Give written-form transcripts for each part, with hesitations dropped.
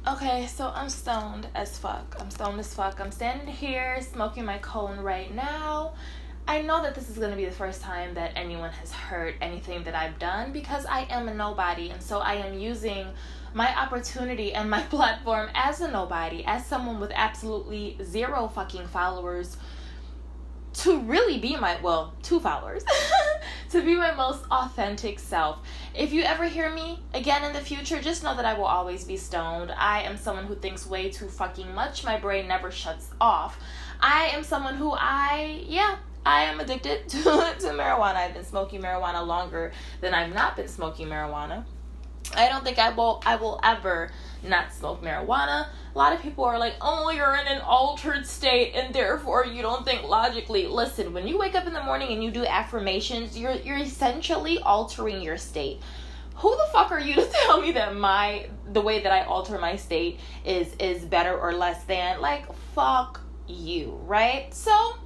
Okay, so I'm stoned as fuck. I'm standing here smoking my cone right now. I know that this is going to be the first time that anyone has heard anything that I've done because I am a nobody. And so I am using my opportunity and my platform as a nobody, as someone with absolutely zero fucking followers, to really be two followers, to be my most authentic self. If you ever hear me again in the future, just know that I will always be stoned. I am someone who thinks way too fucking much. My brain never shuts off. I am someone who I am addicted to marijuana. I've been smoking marijuana longer than I've not been smoking marijuana. I don't think I will ever not smoke marijuana. A lot of people are like, oh, you're in an altered state and therefore you don't think logically. Listen, when you wake up in the morning and you do affirmations, you're essentially altering your state. Who the fuck are you to tell me that the way that I alter my state is better or less than? Like, fuck you, right? So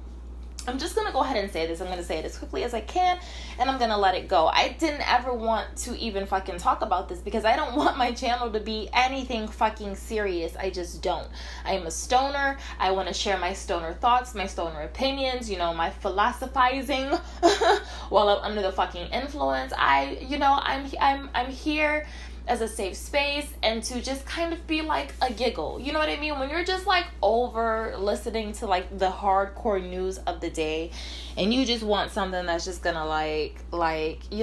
I'm just going to go ahead and say this. I'm going to say it as quickly as I can, and I'm going to let it go. I didn't ever want to even fucking talk about this because I don't want my channel to be anything fucking serious. I just don't. I am a stoner. I want to share my stoner thoughts, my stoner opinions, my philosophizing while I'm under the fucking influence. I'm here as a safe space and to just kind of be like a giggle. You know what I mean? When you're just like over listening to like the hardcore news of the day and you just want something that's just gonna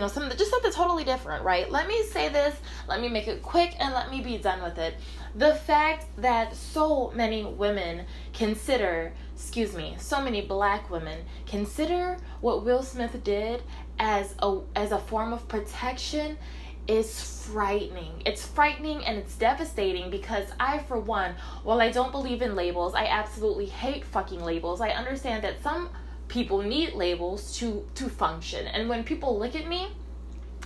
something totally different, right? Let me say this, let me make it quick, and let me be done with it. The fact that so many black women consider what Will Smith did as a form of protection is frightening. It's frightening and it's devastating because I, for one, while I don't believe in labels, I absolutely hate fucking labels. I understand that some people need labels to function. And when people look at me,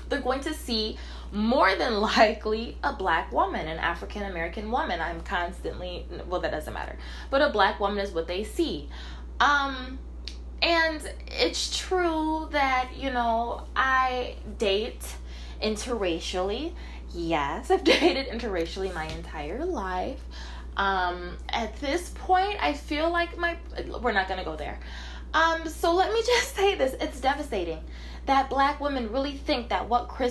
they're going to see more than likely a black woman, an African American woman. That doesn't matter. But a black woman is what they see. And it's true that, I date interracially. Yes, I've dated interracially my entire life. At this point, I feel like we're not gonna go there. So let me just say this. It's devastating that black women really think that what Will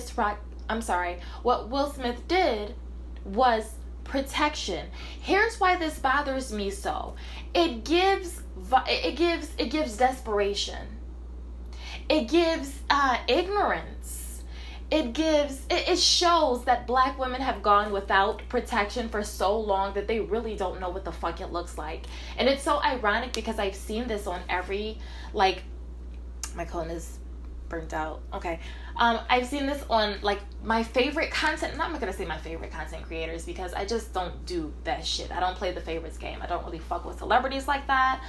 Smith did was protection. Here's why this bothers me so. It gives desperation. It gives ignorance. It shows that black women have gone without protection for so long that they really don't know what the fuck it looks like. And it's so ironic because I've seen this on every, my cone is burnt out. Okay. I've seen this on my favorite content. I'm not going to say my favorite content creators because I just don't do that shit. I don't play the favorites game. I don't really fuck with celebrities like that.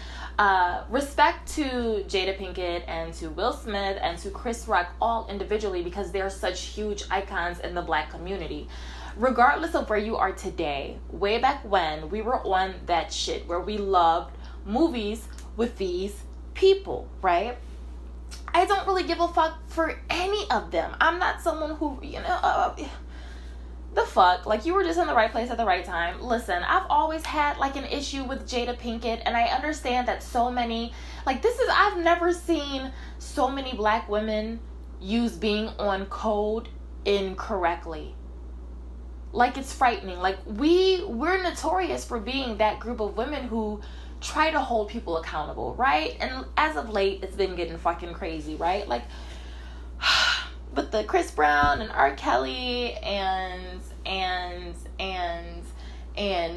Respect to Jada Pinkett and to Will Smith and to Chris Rock all individually because they're such huge icons in the black community. Regardless of where you are today, way back when, we were on that shit where we loved movies with these people, right? I don't really give a fuck for any of them. I'm not someone who, the fuck, you were just in the right place at the right time. Listen, I've always had an issue with Jada Pinkett, and I understand that so many, I've never seen so many black women use being on code incorrectly. It's frightening. We're notorious for being that group of women who try to hold people accountable, right? And as of late, it's been getting fucking crazy, right? With the Chris Brown and R. Kelly and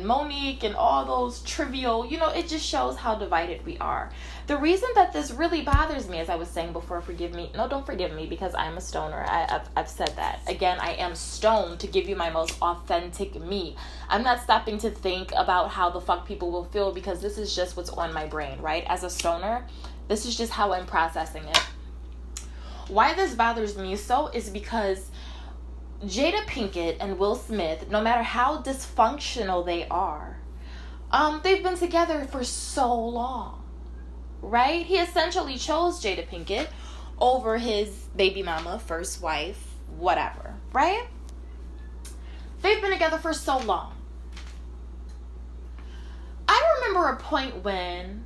Monique and all those trivial, it just shows how divided we are. The reason that this really bothers me, as I was saying before, don't forgive me because I'm a stoner. I've said that. Again, I am stoned to give you my most authentic me. I'm not stopping to think about how the fuck people will feel because this is just what's on my brain, right? As a stoner, this is just how I'm processing it. Why this bothers me so is because Jada Pinkett and Will Smith, no matter how dysfunctional they are, they've been together for so long, right? He essentially chose Jada Pinkett over his baby mama, first wife, whatever, right? They've been together for so long. remember a point when...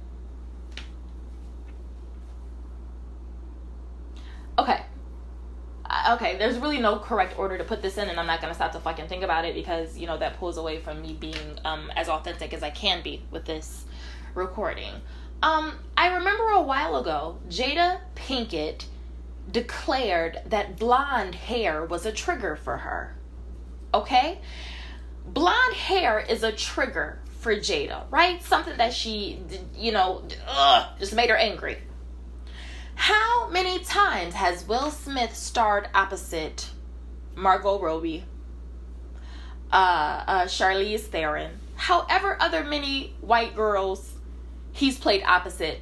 Okay, there's really no correct order to put this in, and I'm not going to stop to fucking think about it because, you know, that pulls away from me being as authentic as I can be with this recording. I remember a while ago, Jada Pinkett declared that blonde hair was a trigger for her. Okay? Blonde hair is a trigger for Jada, right? Something that she, you know, just made her angry. How many times has Will Smith starred opposite Margot Robbie, Charlize Theron, however other many white girls he's played opposite?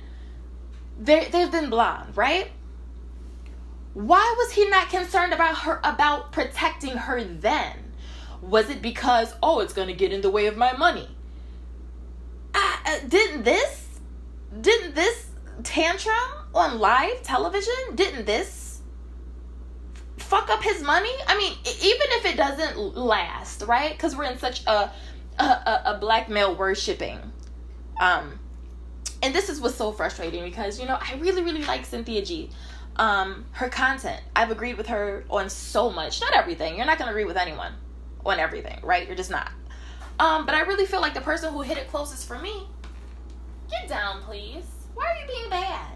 They've been blonde, right? Why was he not concerned about protecting her then? Was it because, it's going to get in the way of my money? Didn't this tantrum on live television, didn't this fuck up his money? I mean, even if it doesn't last, right? Because we're in such a black male worshipping. And this is what's so frustrating because, you know, I really, really like Cynthia G. Her content, I've agreed with her on so much. Not everything. You're not going to agree with anyone on everything, right? You're just not. But I really feel like the person who hit it closest for me, get down, please. Why are you being bad?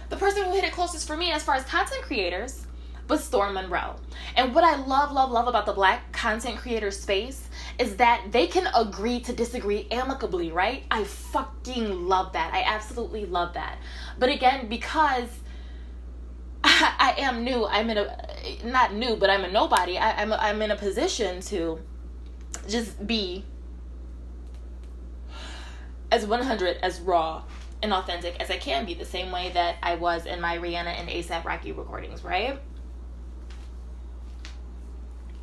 The person who hit it closest for me as far as content creators was Storm Monroe. And what I love about the black content creator space is that they can agree to disagree amicably, right? I fucking love that. I absolutely love that. But again, because I am new, I'm a nobody. I'm in a position to just be as 100 as raw and authentic as I can be, the same way that I was in my Rihanna and A$AP Rocky recordings, right?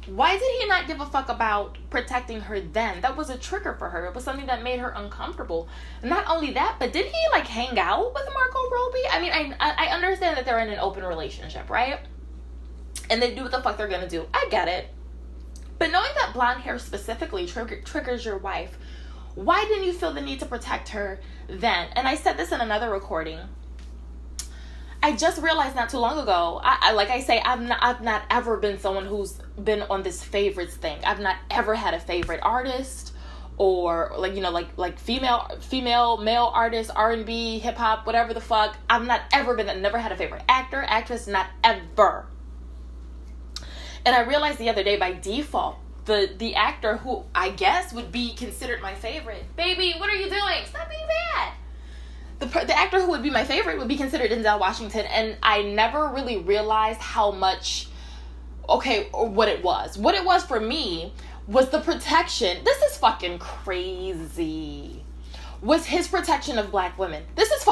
Why did he not give a fuck about protecting her then? That was a trigger for her. It was something that made her uncomfortable. Not only that, but did he like hang out with Margot Robbie? I mean, I understand that they're in an open relationship, right? And they do what the fuck they're gonna do. I get it. But knowing that blonde hair specifically triggers your wife, why didn't you feel the need to protect her then? And I said this in another recording. I just realized not too long ago, I've not ever been someone who's been on this favorites thing. I've not ever had a favorite artist or like female, male artist, R&B, hip hop, whatever the fuck. I've not ever been that. Never had a favorite actor, actress, not ever. And I realized the other day by default, the actor who I guess would be considered my favorite. Baby, what are you doing? Stop being bad. The actor who would be my favorite would be considered Denzel Washington, and I never really realized how much, what it was. What it was for me was the protection. This is fucking crazy. Was his protection of black women. This is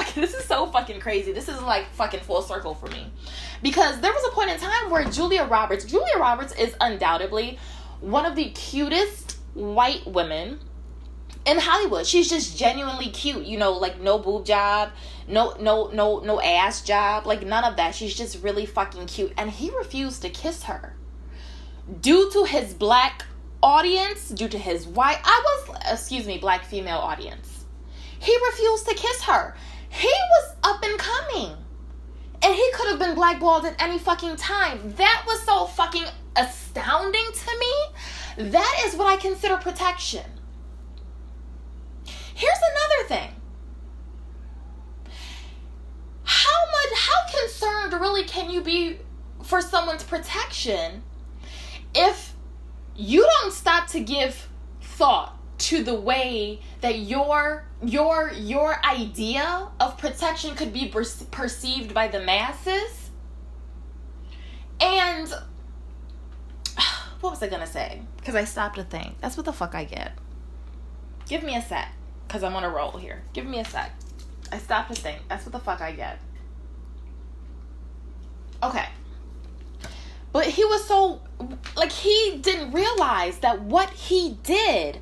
so fucking crazy. This is like fucking full circle for me. Because there was a point in time where Julia Roberts is undoubtedly one of the cutest white women in Hollywood. She's just genuinely cute, you know, like no boob job, no ass job, like none of that. She's just really fucking cute. And he refused to kiss her due to his black audience, due to his black female audience. He refused to kiss her. He was up and coming. And he could have been blackballed at any fucking time. That was so fucking astounding to me. That is what I consider protection. Here's another thing. How concerned really can you be for someone's protection if you don't stop to give thought to the way that your idea of protection could be perceived by the masses? And what was I gonna say? Because I stopped to think. That's what the fuck I get. Give me a sec, because I'm on a roll here. Give me a sec. I stopped to think. That's what the fuck I get. Okay. But he was so, he didn't realize that what he did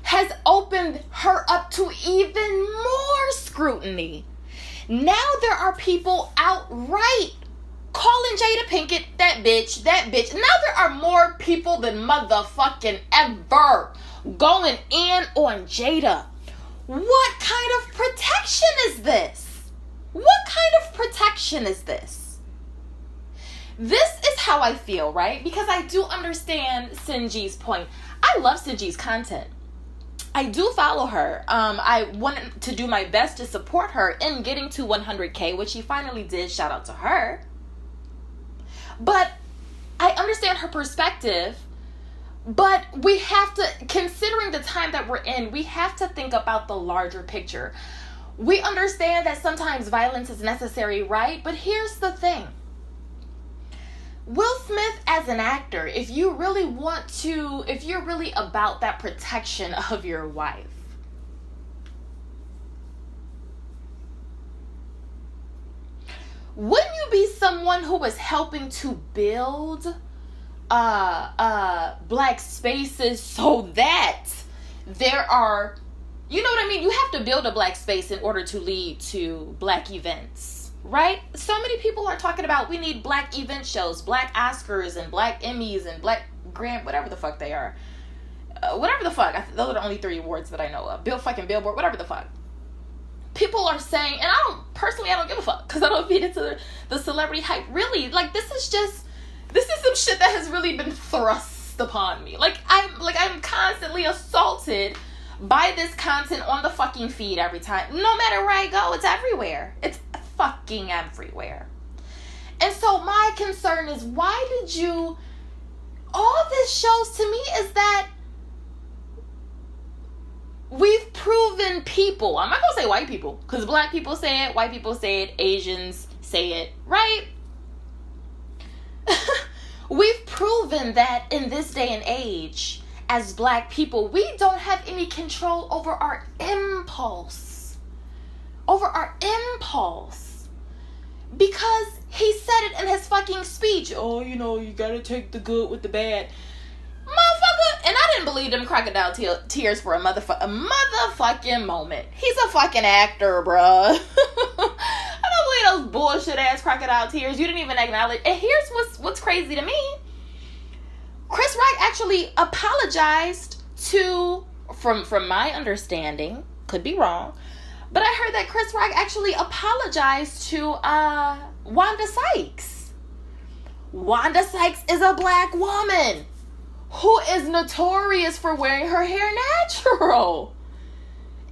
has opened her up to even more scrutiny. Now there are people outright calling Jada Pinkett that bitch. Now there are more people than motherfucking ever going in on Jada. What kind of protection is this? What kind of protection is this? This is how I feel, right? Because I do understand Sinji's point. I love Sinji's content. I do follow her. I wanted to do my best to support her in getting to 100K, which she finally did. Shout out to her. But I understand her perspective. But we have to, considering the time that we're in, we have to think about the larger picture. We understand that sometimes violence is necessary, right? But here's the thing. Will Smith as an actor, if you're really about that protection of your wife, wouldn't you be someone who is helping to build black spaces so that there are, you know what I mean? You have to build a black space in order to lead to black events, right? So many people are talking about we need black event shows, black Oscars and black Emmys and black Grand, whatever the fuck they are. Whatever the fuck. Those are the only 3 awards that I know of. Fucking Billboard, whatever the fuck. People are saying, and I don't give a fuck because I don't feed into the celebrity hype. Really, like this is some shit that has really been thrust upon me. I'm constantly assaulted by this content on the fucking feed every time. No matter where I go, it's everywhere. It's fucking everywhere. And so my concern is, all this shows to me is that we've proven people, I'm not going to say white people, because black people say it, white people say it, Asians say it, right? We've proven that in this day and age, as black people, we don't have any control over our impulse. Because he said it in his fucking speech. Oh, you gotta take the good with the bad. Motherfucker. And I didn't believe them crocodile tears for a motherfucking moment. He's a fucking actor, bruh. I don't believe those bullshit ass crocodile tears. You didn't even acknowledge. And here's what's crazy to me. Chris Rock actually apologized to, from my understanding, could be wrong, but I heard that Chris Rock actually apologized to Wanda Sykes. Wanda Sykes is a black woman who is notorious for wearing her hair natural.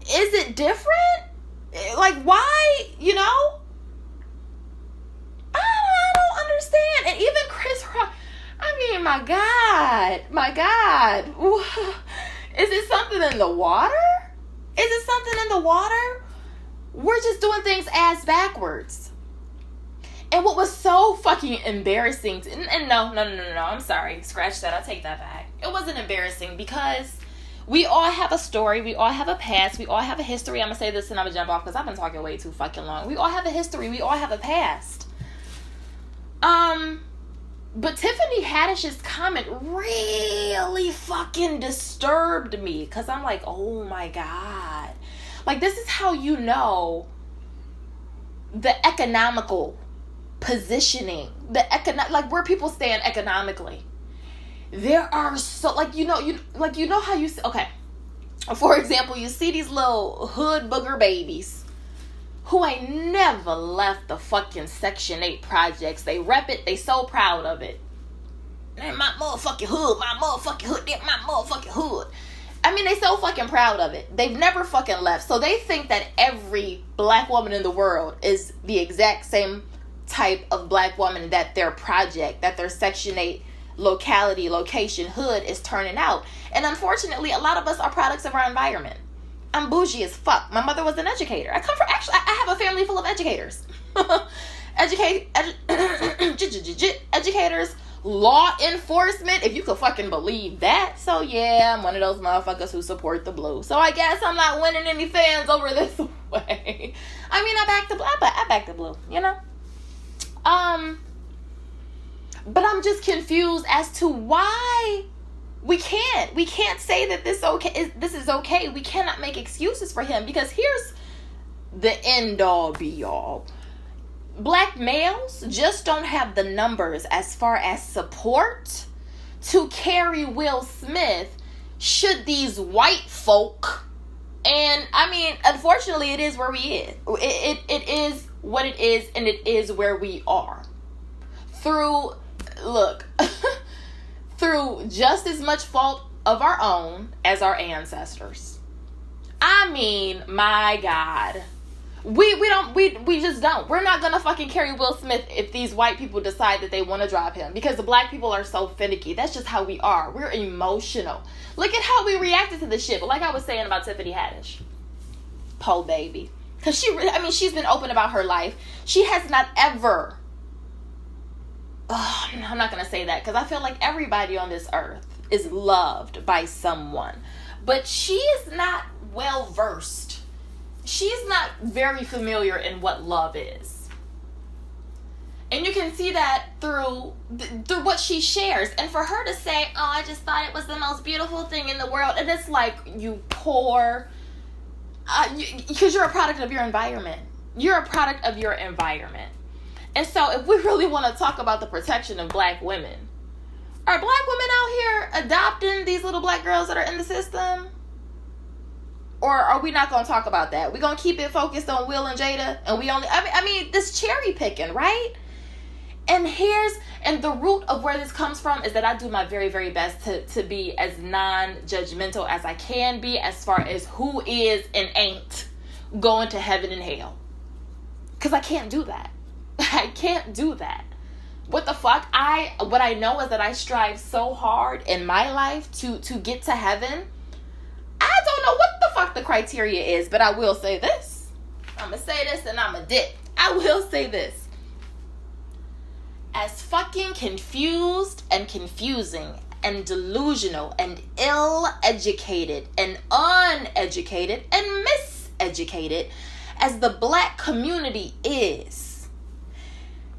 Is it different? Like, why, I don't understand. And even Chris Rock, I mean, my God. Is it something in the water? We're just doing things ass backwards. And what was so fucking embarrassing, and no, I'm sorry, scratch that, I'll take that back. It wasn't embarrassing because we all have a story, we all have a past, we all have a history. I'm gonna say this and I'm gonna jump off because I've been talking way too fucking long. We all have a history, we all have a past. But Tiffany Haddish's comment really fucking disturbed me because I'm like, oh my God. Like, this is how you know the economical positioning, like where people stand economically. There are so, you know how you, okay, for example, you see these little hood booger babies who ain't never left the fucking Section 8 projects. They rep it. They so proud of it. And my motherfucking hood. That's my motherfucking hood. I mean, they so fucking proud of it. They've never fucking left. So they think that every black woman in the world is the exact same type of black woman that their project, that their Section 8 location, hood is turning out. And unfortunately, a lot of us are products of our environment. I'm bougie as fuck. My mother was an educator. I have a family full of educators. Educators, law enforcement, if you could fucking believe that. So yeah, I'm one of those motherfuckers who support the blue. So I guess I'm not winning any fans over this way. I mean, I back the blue, But I'm just confused as to why we can't say that this is okay. We cannot make excuses for him, because here's the end all be all. Black males just don't have the numbers as far as support to carry Will Smith should these white folk And I mean, unfortunately, it is where we is. It is what it is, and it is where we are. Through just as much fault of our own as our ancestors. I mean, my God. We just don't. We're not gonna fucking carry Will Smith if these white people decide that they want to drop him, because the black people are so finicky. That's just how we are. We're emotional. Look at how we reacted to this shit. But like I was saying about Tiffany Haddish, po baby, because she's been open about her life. She has not ever. I'm not gonna say that, because I feel like everybody on this earth is loved by someone, but she is not well versed. She's not very familiar in what love is. And you can see that through what she shares. And for her to say, oh, I just thought it was the most beautiful thing in the world. And it's like, you poor... because you're a product of your environment. You're a product of your environment. And so if we really want to talk about the protection of black women, are black women out here adopting these little black girls that are in the system? Or are we not going to talk about that? We're going to keep it focused on Will and Jada. And we only... I mean, this cherry picking, right? And the root of where this comes from is that I do my very, very best to be as non-judgmental as I can be as far as who is and ain't going to heaven and hell. Because I can't do that. I can't do that. What the fuck? What I know is that I strive so hard in my life to get to heaven. I don't know what the fuck the criteria is, but I will say this. I'm going to say this and I'm a dick. I will say this. As fucking confused and confusing and delusional and ill-educated and uneducated and miseducated as the black community is,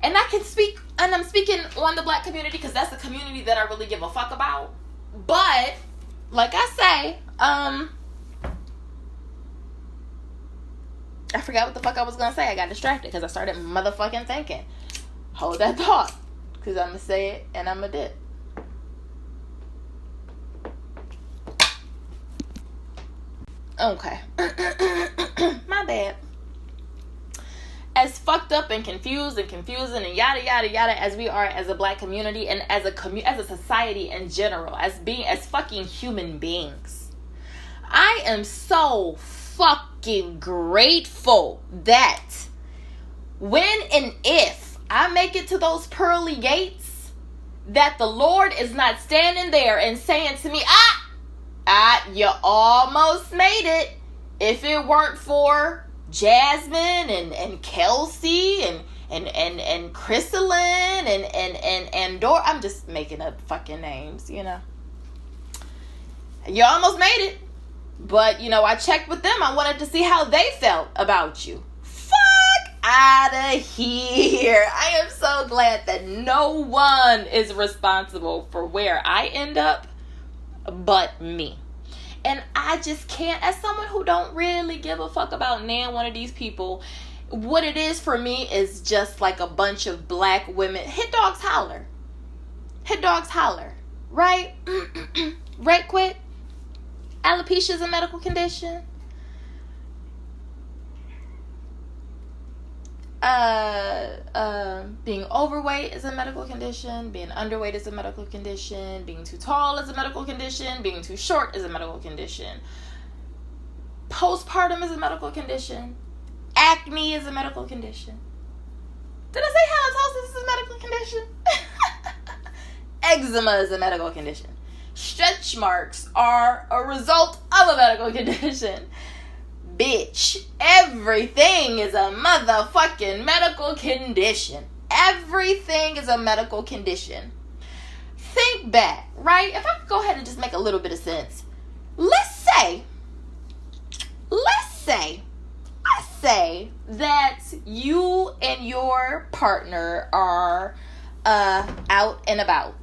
and I can speak, and I'm speaking on the black community because that's the community that I really give a fuck about, but like I say, I forgot what the fuck I was gonna say. I got distracted because I started motherfucking thinking. Hold that thought, because I'm gonna say it and I'm a dip. Okay. My bad. As fucked up and confused and confusing and yada yada yada as we are as a black community and as a society in general, as fucking human beings, I am so fucking grateful that when and if I make it to those pearly gates, that the Lord is not standing there and saying to me, you almost made it. If it weren't for Jasmine and Kelsey and Chrysalin and Dora, I'm just making up fucking names, you know. You almost made it. But, you know, I checked with them. I wanted to see how they felt about you. Fuck out of here. I am so glad that no one is responsible for where I end up but me. And I just can't, as someone who don't really give a fuck about one of these people, what it is for me is just like a bunch of black women. Hit dogs holler. Hit dogs holler. Right? Right quick. Alopecia is a medical condition. Being overweight is a medical condition. Being underweight is a medical condition. Being too tall is a medical condition. Being too short is a medical condition. Postpartum is a medical condition. Acne is a medical condition. Did I say halitosis is a medical condition? Eczema is a medical condition. Stretch marks are a result of a medical condition. Bitch, everything is a motherfucking medical condition. Everything is a medical condition. Think back, right? If I could go ahead and just make a little bit of sense. Let's say that you and your partner are out and about.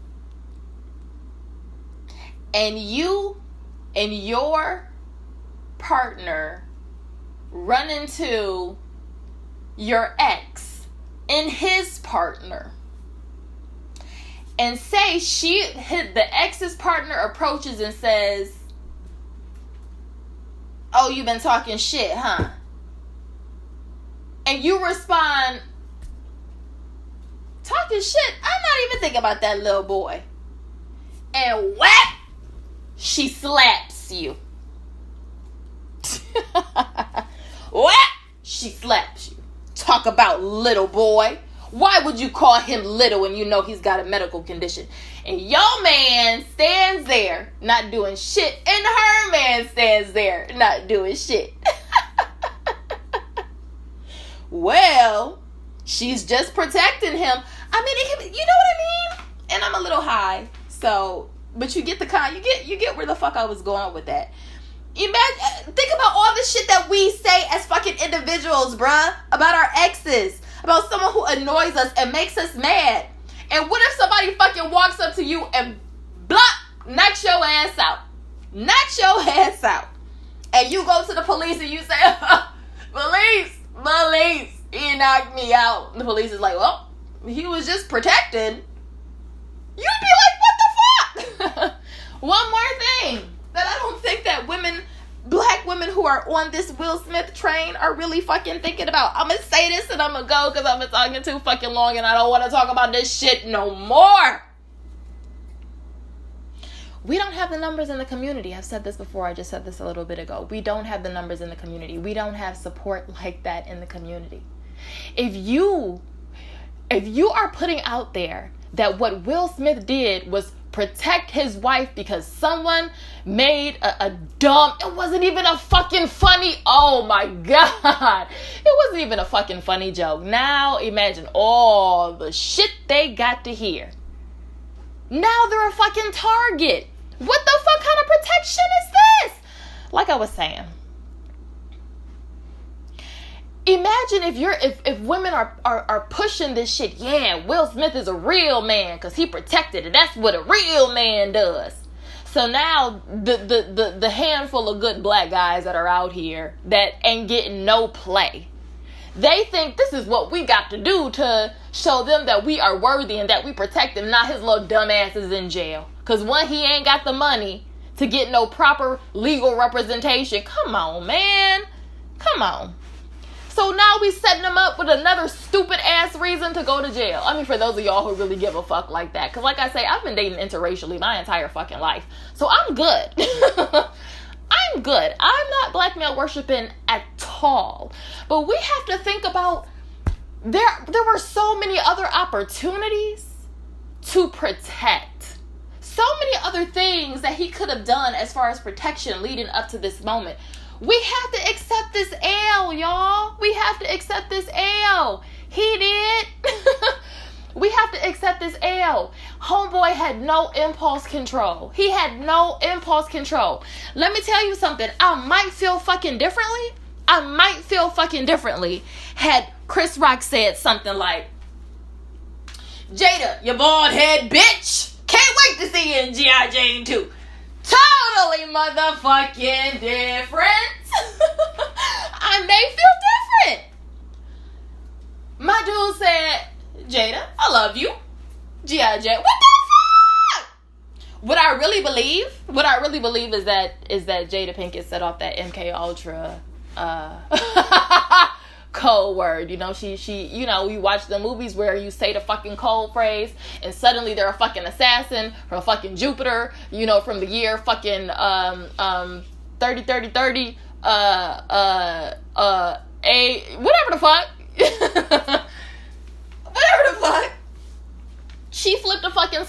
And you and your partner run into your ex and his partner. And say the ex's partner approaches and says, oh, you've been talking shit, huh? And you respond, talking shit? I'm not even thinking about that little boy. And whap! She slaps you. Whap! She slaps you. Talk about little boy. Why would you call him little when you know he's got a medical condition? And your man stands there not doing shit, and her man stands there not doing shit. Well, she's just protecting him. I mean, it can, you know what I mean? And I'm a little high, so, but you get the you get where the fuck I was going with that. Imagine, think about all the shit that we say as fucking individuals, bruh, about our exes, about someone who annoys us and makes us mad. And what if somebody fucking walks up to you and knocks your ass out? Knocks your ass out. And you go to the police and you say, police, he knocked me out. And the police is like, well, he was just protected. You'd be like, what the fuck? One more thing that I don't think that black women who are on this Will Smith train are really fucking thinking about. I'm gonna say this and I'm gonna go because I've been talking too fucking long and I don't want to talk about this shit no more. We don't have the numbers in the community. I've said this before. I just said this a little bit ago. We don't have the numbers in the community. We don't have support like that in the community. If you are putting out there that what Will Smith did was protect his wife because someone made a dumb, it wasn't even a fucking funny, oh my God, it wasn't even a fucking funny joke. Now imagine all the shit they got to hear. Now they're a fucking target. What the fuck kind of protection is this? Like I was saying, imagine if women are pushing this shit. Yeah, Will Smith is a real man because he protected it. That's what a real man does. So now the handful of good black guys that are out here that ain't getting no play, they think this is what we got to do to show them that we are worthy and that we protect them. Not his little dumb asses in jail. Because one, he ain't got the money to get no proper legal representation. Come on, man. Come on. So now we setting them up with another stupid ass reason to go to jail. I mean, for those of y'all who really give a fuck like that. Because like I say, I've been dating interracially my entire fucking life. So I'm good. I'm good. I'm not black male worshiping at all. But we have to think about there were so many other opportunities to protect. So many other things that he could have done as far as protection leading up to this moment. We have to accept this L, y'all. We have to accept this L. He did. We have to accept this L. Homeboy had no impulse control. He had no impulse control. Let me tell you something. I might feel fucking differently. Had Chris Rock said something like, Jada, you bald head bitch. Can't wait to see you in G.I. Jane 2. Totally motherfucking different. I may feel different. My dude said, Jada, I love you. G.I. Jane. What the fuck? What I really believe is that Jada Pinkett set off that MK Ultra code word. You know, she you know, you watch the movies where you say the fucking code phrase and suddenly they're a fucking assassin from fucking Jupiter, you know, from the year fucking 30 whatever the fuck. Whatever the fuck. She flipped a fucking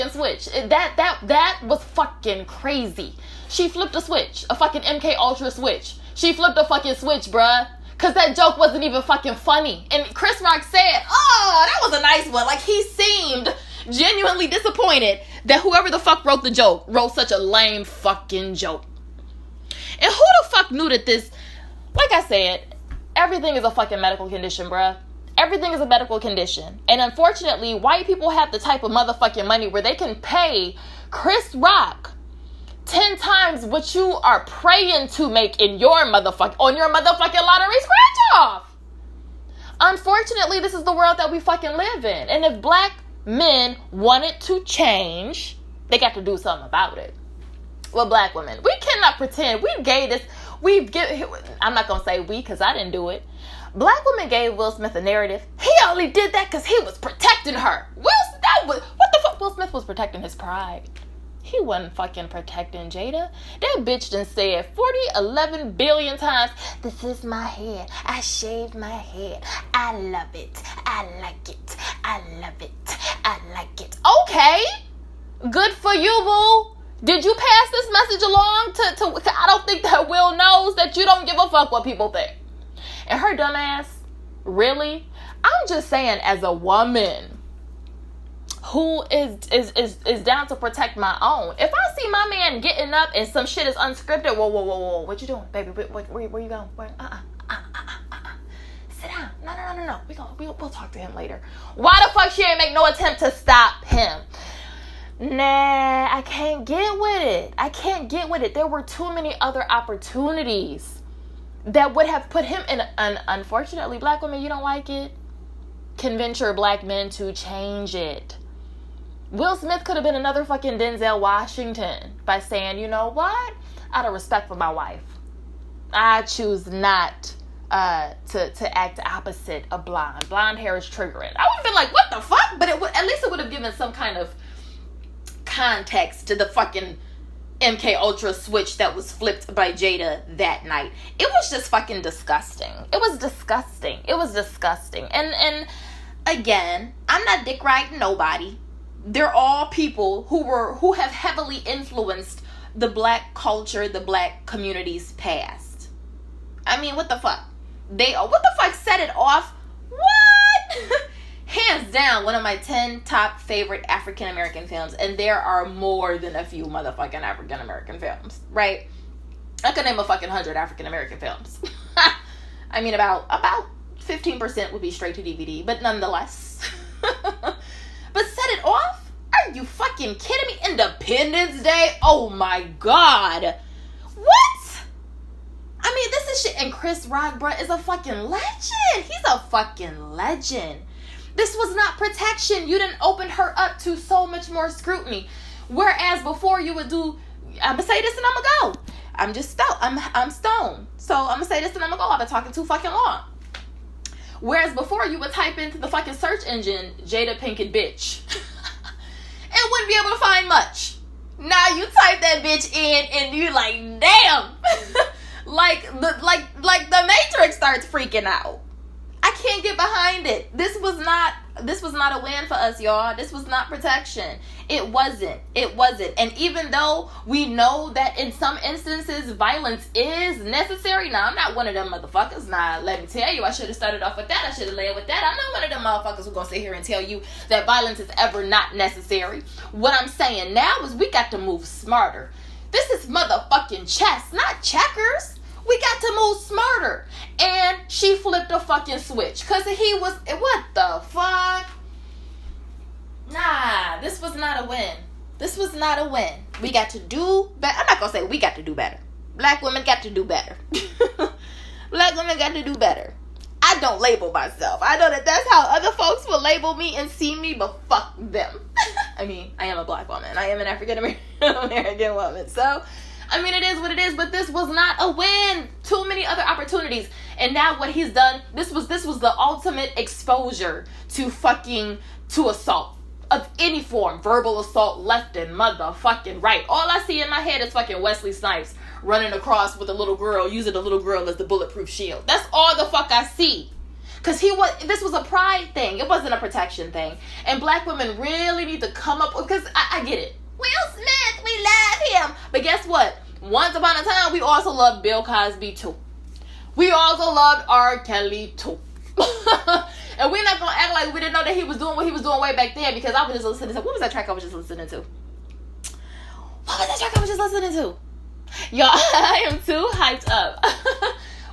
switch. That was fucking crazy. She flipped a switch. A fucking MK Ultra switch. She flipped a fucking switch, bruh. Because that joke wasn't even fucking funny. And Chris Rock said, oh, that was a nice one. Like, he seemed genuinely disappointed that whoever the fuck wrote the joke wrote such a lame fucking joke. And who the fuck knew that this... Like I said, everything is a fucking medical condition, bruh. Everything is a medical condition. And unfortunately, white people have the type of motherfucking money where they can pay Chris Rock 10 times what you are praying to make in your on your motherfucking lottery scratch off. Unfortunately, this is the world that we fucking live in. And if black men wanted to change, they got to do something about it. Well, black women, we cannot pretend we gave this. I'm not going to say we because I didn't do it. Black women gave Will Smith a narrative. He only did that because he was protecting her. What the fuck? Will Smith was protecting his pride. He wasn't fucking protecting Jada. That bitch done said 11 billion times, this is my hair. I shaved my head. I love it. I like it. I love it. I like it. Okay. Good for you, boo. Did you pass this message along to I don't think that Will knows that you don't give a fuck what people think. And her dumb ass, really? I'm just saying, as a woman who is down to protect my own. If I see my man getting up and some shit is unscripted, whoa, what you doing, baby? Where you going? Where? Sit down. No. We'll talk to him later. Why the fuck she ain't make no attempt to stop him? Nah, I can't get with it. There were too many other opportunities that would have put him in an, unfortunately, black women, you don't like it? Convince your black men to change it. Will Smith could have been another fucking Denzel Washington by saying, you know what? Out of respect for my wife, I choose not to act opposite of blonde. Blonde hair is triggering. I would have been like, what the fuck? But at least it would have given some kind of context to the fucking MK Ultra switch that was flipped by Jada that night. It was just fucking disgusting. It was disgusting. And again, I'm not dick riding nobody. They're all people who have heavily influenced the black culture, the black community's past. I mean, what the fuck? What the fuck set it off? What? Hands down, one of my 10 top favorite African American films, and there are more than a few motherfucking African American films, right? I could name a fucking 100 African American films. I mean, about 15% would be straight to DVD, but nonetheless. But set it off? Are you fucking kidding me? Independence Day? Oh my god. What? I mean, this is shit. And Chris Rock, bruh, is a fucking legend. He's a fucking legend. This was not protection. You didn't open her up to so much more scrutiny. Whereas before you would do, I'm gonna say this and I'm gonna go. I'm just stoned. I'm stoned. So I'm gonna say this and I'm gonna go. I've been talking too fucking long. Whereas before you would type into the fucking search engine, Jada Pinkett bitch. And wouldn't be able to find much. Now you type that bitch in and you like, damn. like the Matrix starts freaking out. I can't get behind it. This was not a win for us, y'all. This was not protection. It wasn't. And even though we know that in some instances violence is necessary, now I'm not one of them motherfuckers. Now let me tell you, I should have started off with that. I should have led with that. I'm not one of them motherfuckers who gonna sit here and tell you that violence is ever not necessary. What I'm saying now is we got to move smarter. This is motherfucking chess, not checkers. We got to move smarter. And she flipped a fucking switch. Because he was, what the fuck? Nah, this was not a win. We got to do better. I'm not going to say we got to do better. Black women got to do better. Black women got to do better. I don't label myself. I know that that's how other folks will label me and see me, but fuck them. I mean, I am a black woman. I am an African American woman. So, I mean, it is what it is, but this was not a win. Too many other opportunities. And now what he's done, this was the ultimate exposure to assault of any form. Verbal assault left and motherfucking right. All I see in my head is fucking Wesley Snipes running across with a little girl, using the little girl as the bulletproof shield. That's all the fuck I see. Because this was a pride thing. It wasn't a protection thing. And black women really need to come up with, because I get it. Will Smith, we love him. But guess what? Once upon a time, we also loved Bill Cosby too. We also loved R. Kelly too. And we're not going to act like we didn't know that he was doing what he was doing way back then, because I was just listening to, what was that track I was just listening to? Y'all, I am too hyped up.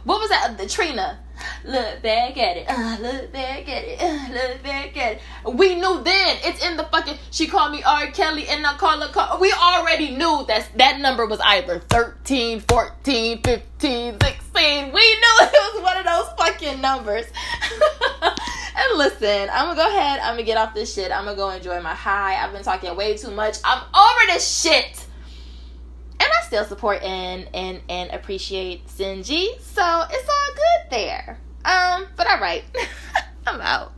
What was that? The Trina. Look back at it. Look back at it. Look back at it. We knew then. It's in the fucking, she called me R. Kelly and I call her. We already knew that number was either 13, 14, 15, 16. We knew it was one of those fucking numbers. And listen, I'm going to go ahead. I'm going to get off this shit. I'm going to go enjoy my high. I've been talking way too much. I'm over this shit. And I still support and appreciate Sinji. So it's all good there. But all right. I'm out.